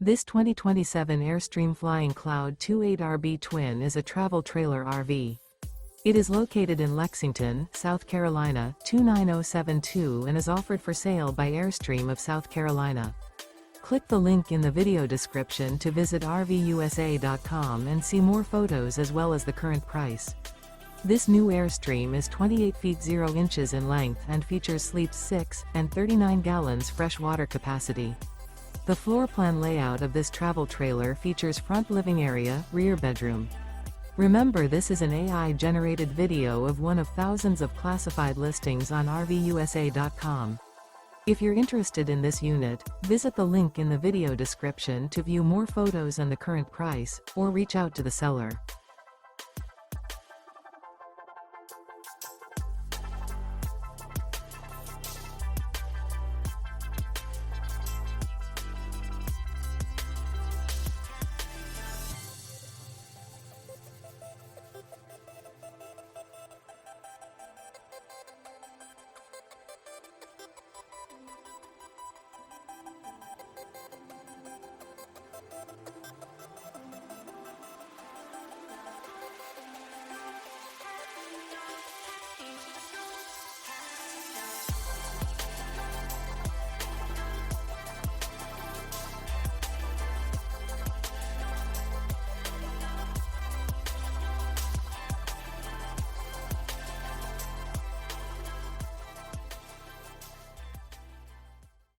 This 2027 Airstream Flying Cloud 28RB Twin is a travel trailer RV. It is located in Lexington, South Carolina, 29072 and is offered for sale by Airstream of South Carolina. Click the link in the video description to visit RVUSA.com and see more photos as well as the current price. This new Airstream is 28 feet 0 inches in length and features sleeps 6 and 39 gallons fresh water capacity. The floor plan layout of this travel trailer features front living area, rear bedroom. Remember, this is an AI-generated video of one of thousands of classified listings on RVUSA.com. If you're interested in this unit, visit the link in the video description to view more photos and the current price, or reach out to the seller.